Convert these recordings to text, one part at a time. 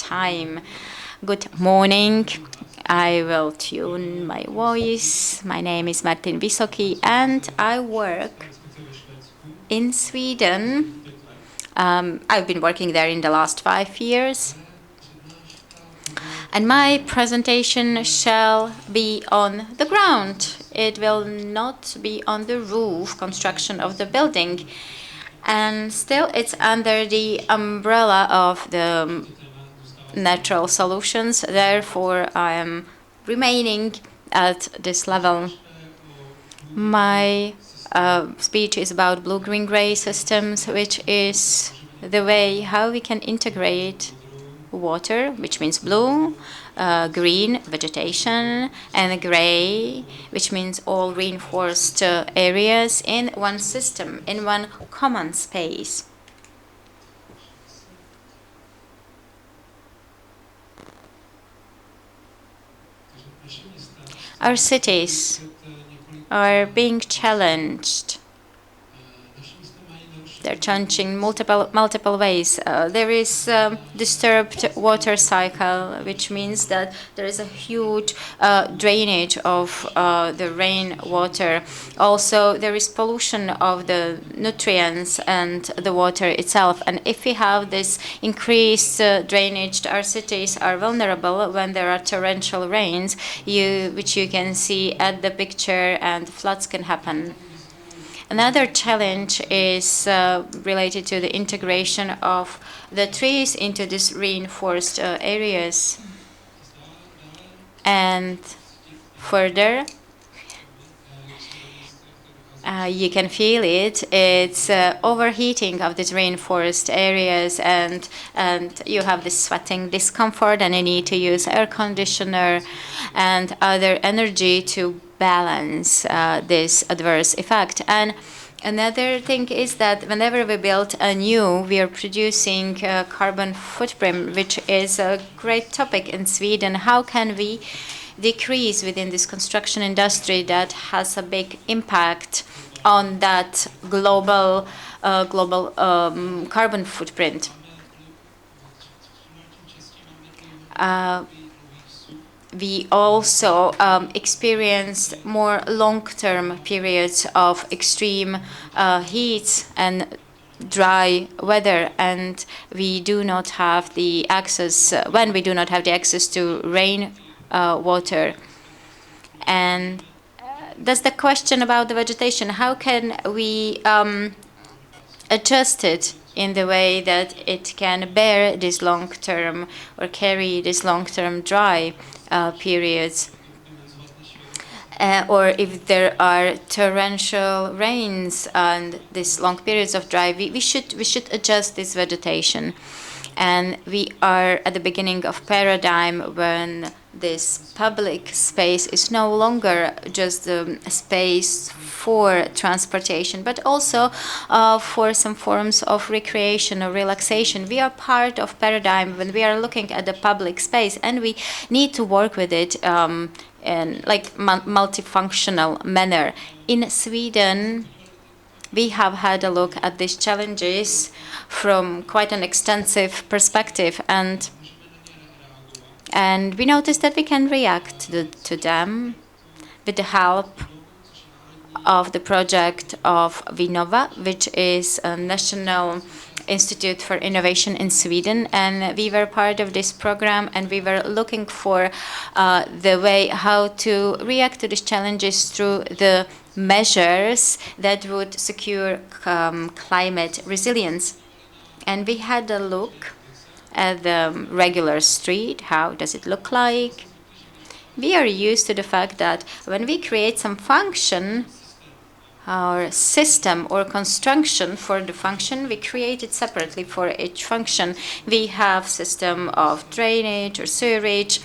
time. Good morning. I will tune my voice. My name is Vysoký and I work in Sweden. I've been working there in the last 5 years. And my presentation shall be on the ground. It will not be on the roof, construction of the building. And still it's under the umbrella of the natural solutions. Therefore, I am remaining at this level. My speech is about blue-green-gray systems, which is the way how we can integrate water, which means blue, green, vegetation, and gray, which means all reinforced areas in one system, in one common space. Our cities are being challenged. They're changing multiple ways. There is disturbed water cycle, which means that there is a huge drainage of the rainwater. Also, there is pollution of the nutrients and the water itself. And if we have this increased drainage, our cities are vulnerable when there are torrential rains, which you can see at the picture, and floods can happen. Another challenge is related to the integration of the trees into these reinforced areas. And further, you can feel it. It's overheating of these reinforced areas, and you have this sweating discomfort, and you need to use air conditioner and other energy to balance this adverse effect. And another thing is that whenever we build anew, we are producing carbon footprint, which is a great topic in Sweden. How can we decrease within this construction industry that has a big impact on that global carbon footprint? We also experienced more long-term periods of extreme heat and dry weather, and we do not have the access when we do not have the access to rain water. And that's the question about the vegetation. How can we adjust it in the way that it can bear this long-term or carry this long-term dry periods? Or if there are torrential rains and these long periods of dry, we should adjust this vegetation. And we are at the beginning of paradigm when this public space is no longer just a space for transportation, but also for some forms of recreation or relaxation. We are part of paradigm when we are looking at the public space, and we need to work with it in like multifunctional manner. In Sweden, we have had a look at these challenges from quite an extensive perspective, and we noticed that we can react to them with the help of the project of Vinnova, which is a national Institute for Innovation in Sweden, and we were part of this program, and we were looking for the way how to react to these challenges through the measures that would secure climate resilience. And we had a look at the regular street. How does it look like? We are used to the fact that when we create some function or system or construction for the function, we create it separately for each function. We have system of drainage or sewerage.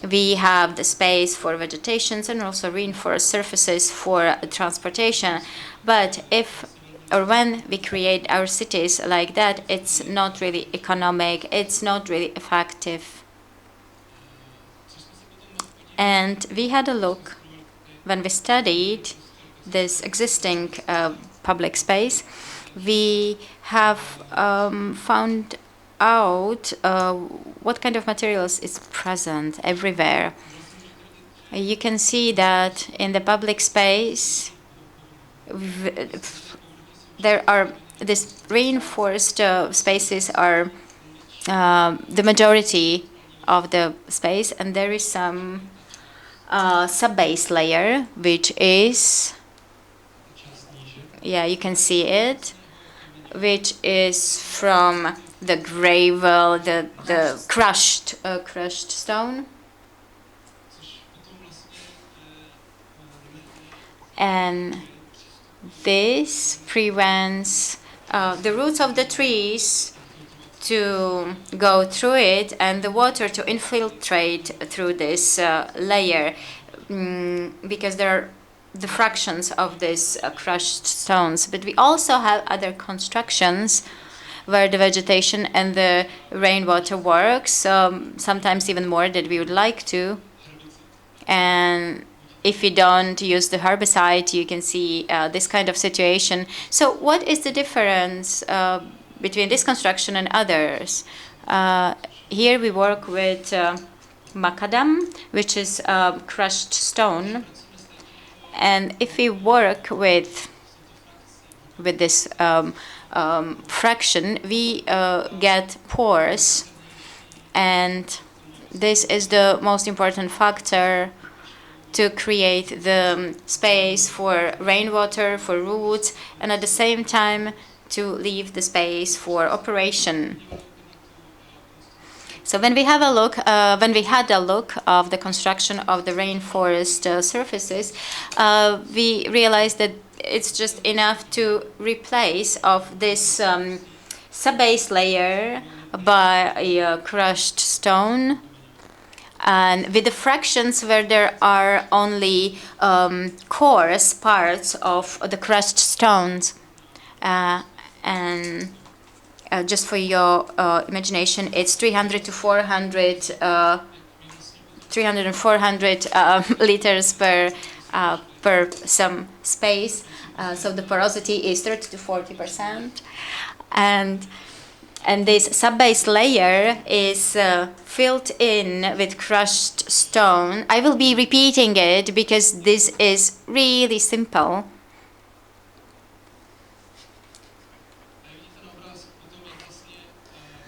We have the space for vegetations and also reinforced surfaces for transportation. But if or when we create our cities like that, it's not really economic, it's not really effective. And we had a look when we studied this existing public space. We have found out what kind of materials is present everywhere. You can see that in the public space, there are these reinforced spaces are the majority of the space, and there is some sub-base layer, which is, yeah, you can see it, which is from the gravel, the crushed stone. And this prevents the roots of the trees to go through it and the water to infiltrate through this layer, because there are the fractions of these crushed stones. But we also have other constructions where the vegetation and the rainwater works, sometimes even more than we would like to. And if you don't use the herbicide, you can see this kind of situation. So what is the difference between this construction and others? Here we work with macadam, which is crushed stone. And if we work with this fraction, we get pores. And this is the most important factor to create the space for rainwater, for roots, and at the same time to leave the space for operation. So when we have a look, when we had a look of the construction of the rainforest surfaces, we realized that it's just enough to replace of this sub-base layer by a crushed stone, and with the fractions where there are only coarse parts of the crushed stones. And just for your imagination, it's 300 to 400, 300 and 400 liters per some space. So the porosity is 30 to 40%. And this sub-base layer is filled in with crushed stone. I will be repeating it because this is really simple.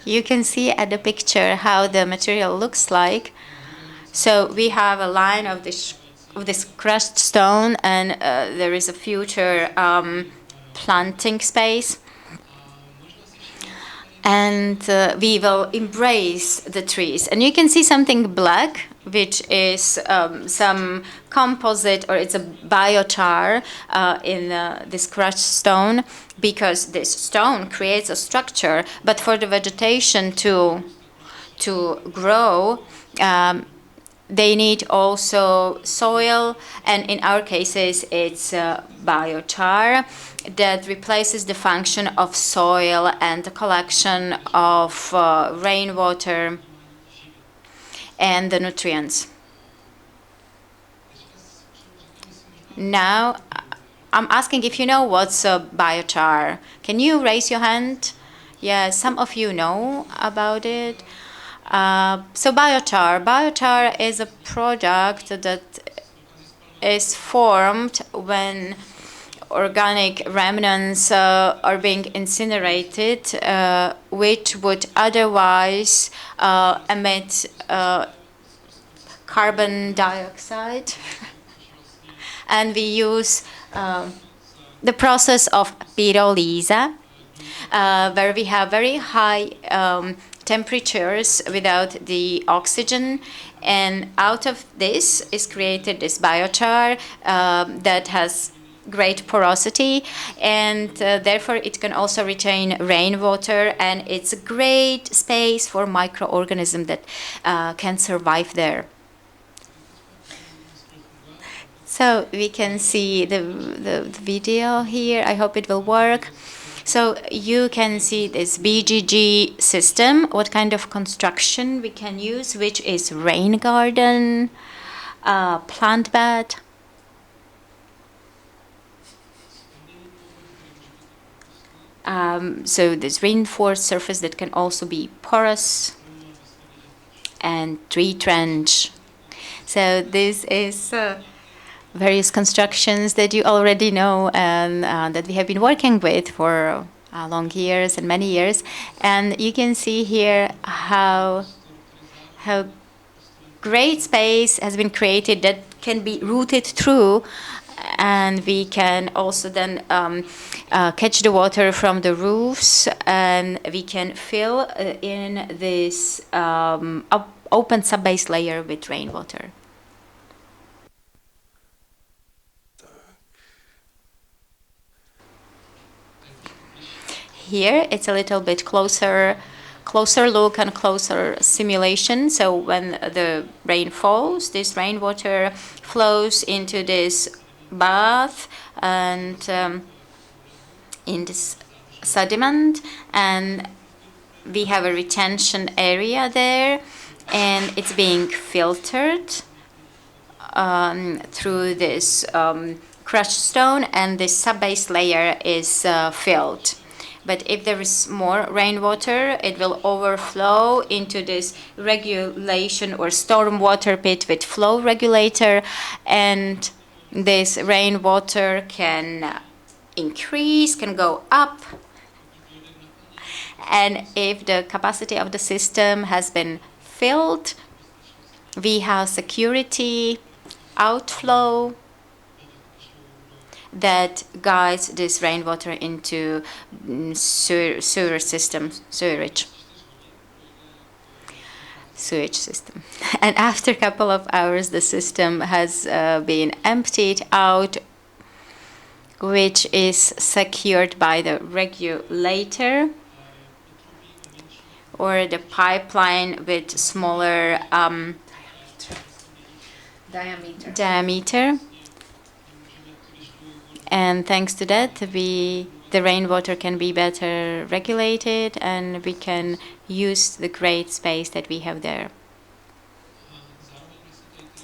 You can see at the picture how the material looks like. So we have a line of this crushed stone, and there is a future planting space. And we will embrace the trees. And you can see something black, which is some composite, or it's a biochar in this crushed stone, because this stone creates a structure. But for the vegetation to grow, they need also soil, and in our cases it's biochar that replaces the function of soil and the collection of rainwater and the nutrients. Now I'm asking if you know what's a biochar. Can you raise your hand? Yeah, some of you know about it. So biochar is a product that is formed when organic remnants are being incinerated, which would otherwise emit carbon dioxide. And we use the process of pyrolysis, where we have very high temperatures without the oxygen, and out of this is created this biochar that has great porosity, and therefore it can also retain rainwater, and it's a great space for microorganisms that can survive there. So we can see the video here. I hope it will work. So you can see this BGG system, what kind of construction we can use, which is rain garden, plant bed. So this reinforced surface that can also be porous and tree trench. So this is various constructions that you already know and that we have been working with for long years and many years. And you can see here how great space has been created that can be routed through, and we can also then catch the water from the roofs, and we can fill in this open subbase layer with rainwater. Here it's a little bit closer look and closer simulation. So when the rain falls, this rainwater flows into this bath and in this sediment, and we have a retention area there, and it's being filtered through this crushed stone, and this subbase layer is filled. But if there is more rainwater, it will overflow into this regulation or stormwater pit with flow regulator, and this rainwater can increase, can go up. And if the capacity of the system has been filled, we have security outflow that guides this rainwater into sewer system, sewage system. And after a couple of hours, the system has been emptied out, which is secured by the regulator or the pipeline with smaller diameter. And thanks to that, the rainwater can be better regulated, and we can use the great space that we have there.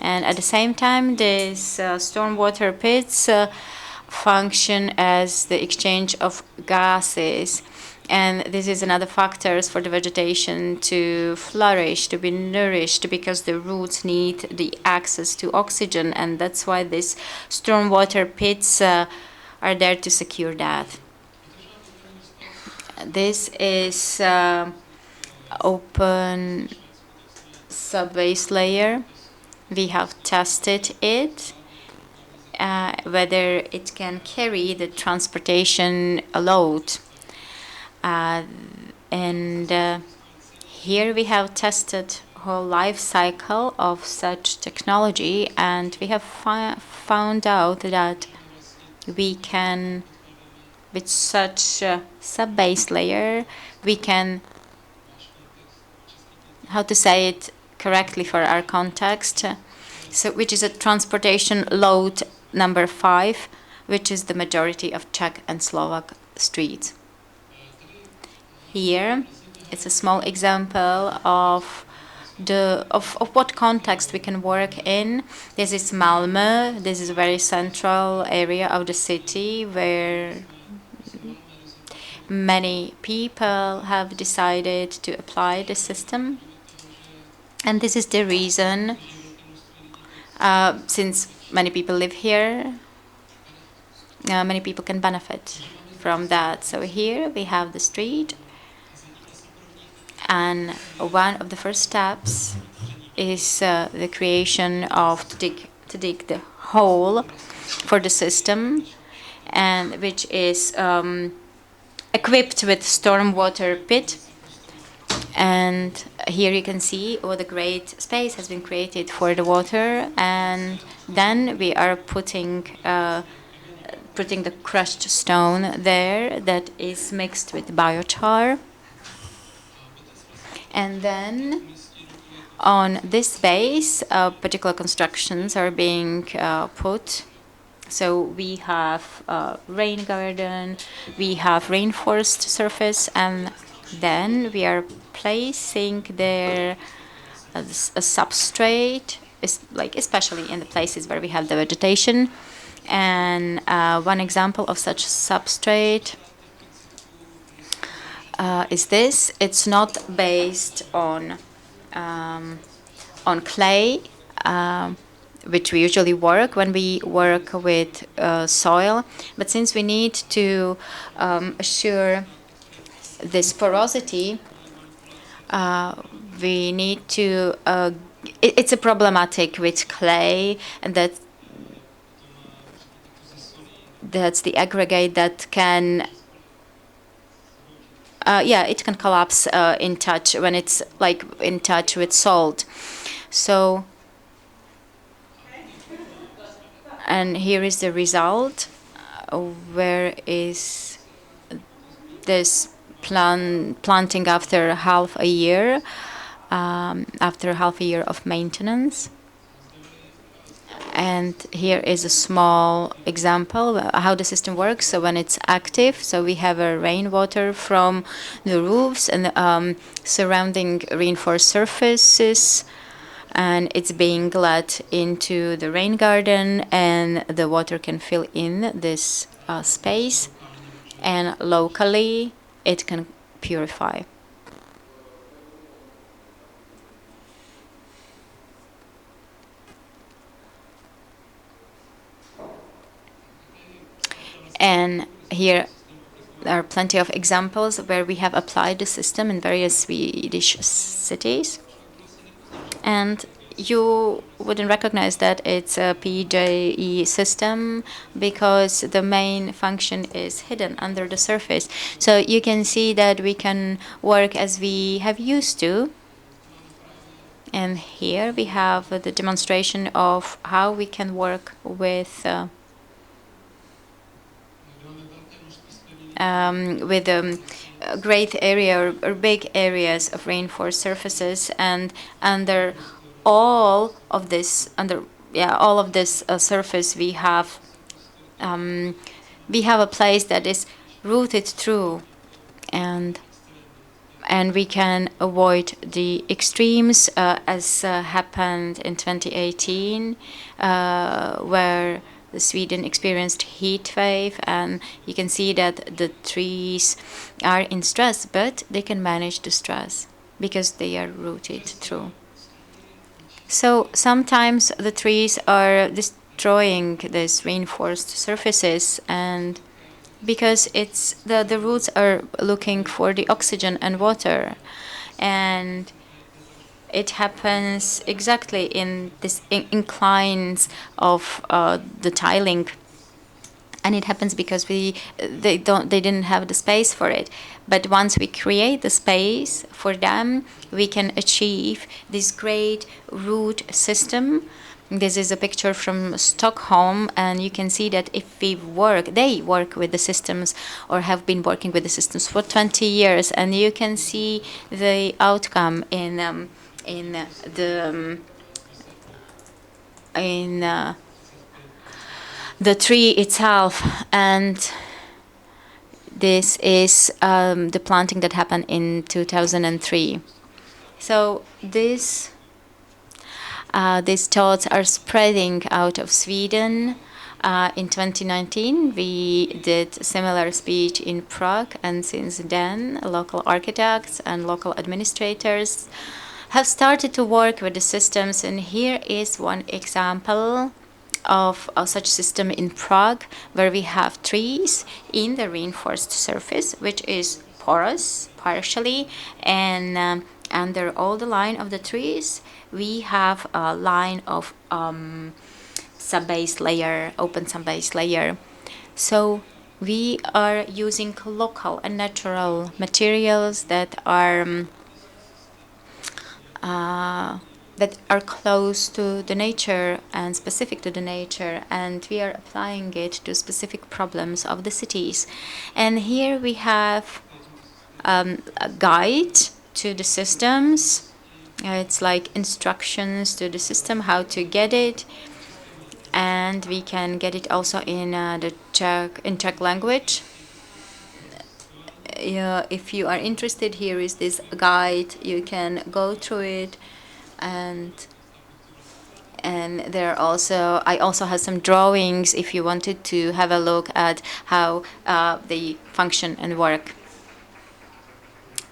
And at the same time, these stormwater pits function as the exchange of gases. And this is another factor for the vegetation to flourish, to be nourished, because the roots need the access to oxygen, and that's why these stormwater pits are there to secure that. This is open subbase layer. We have tested it, whether it can carry the transportation load. Here we have tested whole life cycle of such technology, and we have found out that we can, with such a subbase layer, we can, how to say it correctly for our context, so which is a transportation load number 5, which is the majority of Czech and Slovak streets. Here, it's a small example of what context we can work in. This is Malmö. This is a very central area of the city where many people have decided to apply the system. And this is the reason, since many people live here, many people can benefit from that. So here we have the street. And one of the first steps is the creation of to dig the hole for the system, and which is equipped with stormwater pit. And here you can see what a great space has been created for the water. And then we are putting the crushed stone there that is mixed with biochar. And then on this base, particular constructions are being put. So we have rain garden, we have reinforced surface, and then we are placing there a substrate, like especially in the places where we have the vegetation. And one example of such substrate is this. It's not based on clay, which we usually work when we work with soil. But since we need to assure this porosity, we need to. It's a problematic with clay, and that's the aggregate that can. Yeah, it can collapse in touch when it's like in touch with salt. So, and here is the result. Where is this planting after half a year, after half a year of maintenance? And here is a small example how the system works. So when it's active, so we have a rainwater from the roofs and surrounding reinforced surfaces, and it's being let into the rain garden, and the water can fill in this space, and locally it can purify. And here there are plenty of examples where we have applied the system in various Swedish cities. And you wouldn't recognize that it's a PJE system because the main function is hidden under the surface. So you can see that we can work as we have used to. And here we have the demonstration of how we can work with great area or big areas of reinforced surfaces, and under all of this surface we have a place that is rooted through, and we can avoid the extremes as happened in 2018 where Sweden experienced heat wave, and you can see that the trees are in stress, but they can manage the stress because they are rooted through. So sometimes the trees are destroying these reinforced surfaces, and because it's the roots are looking for the oxygen and water, and it happens exactly in this inclines of the tiling, and it happens because they didn't have the space for it. But once we create the space for them, we can achieve this great root system. This is a picture from Stockholm, and you can see that if they work with the systems or have been working with the systems for 20 years, and you can see the outcome in the tree itself. And this is the planting that happened in 2003. So these thoughts are spreading out of Sweden. In 2019, we did a similar speech in Prague, and since then, local architects and local administrators have started to work with the systems. And here is one example of such system in Prague, where we have trees in the reinforced surface, which is porous partially, and under all the line of the trees, we have a line of sub-base layer, open sub-base layer. So we are using local and natural materials that are close to the nature and specific to the nature, and we are applying it to specific problems of the cities. And here we have a guide to the systems. It's like instructions to the system how to get it, and we can get it also in the Czech language. If you are interested, here is this guide. You can go through it, and there also I also have some drawings if you wanted to have a look at how they function and work.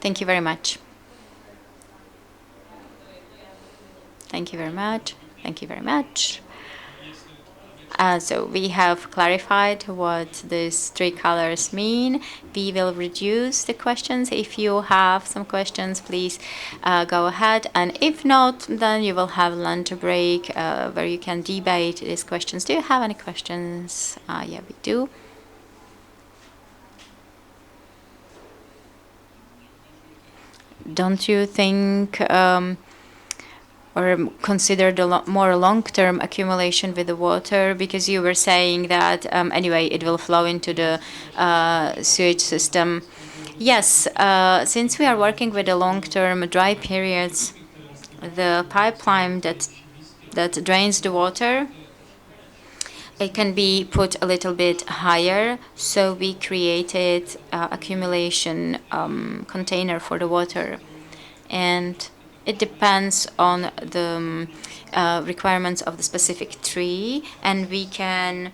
Thank you very much. Thank you very much. Thank you very much. So we have clarified what these three colors mean. We will reduce the questions. If you have some questions, please go ahead. And if not, then you will have lunch break where you can debate these questions. Do you have any questions? Yeah, we do. Don't you think or consider the more long-term accumulation with the water, because you were saying that anyway it will flow into the sewage system? Yes, since we are working with the long-term dry periods, the pipeline that drains the water, it can be put a little bit higher, so we created accumulation container for the water, and it depends on the requirements of the specific tree, and we can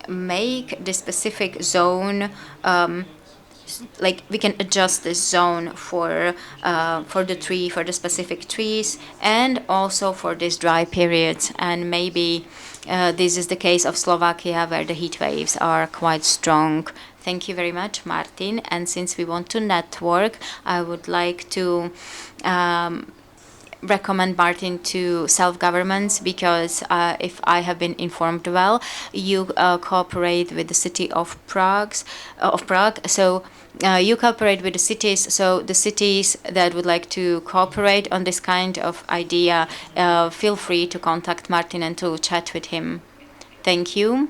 make the specific zone like we can adjust this zone for the tree, for the specific trees, and also for these dry periods. And maybe this is the case of Slovakia, where the heat waves are quite strong. Thank you very much, Martin. And since we want to network, I would like to recommend Martin to self-governments, because if I have been informed well, you cooperate with the city of Prague. So you cooperate with the cities. So the cities that would like to cooperate on this kind of idea, feel free to contact Martin and to chat with him. Thank you.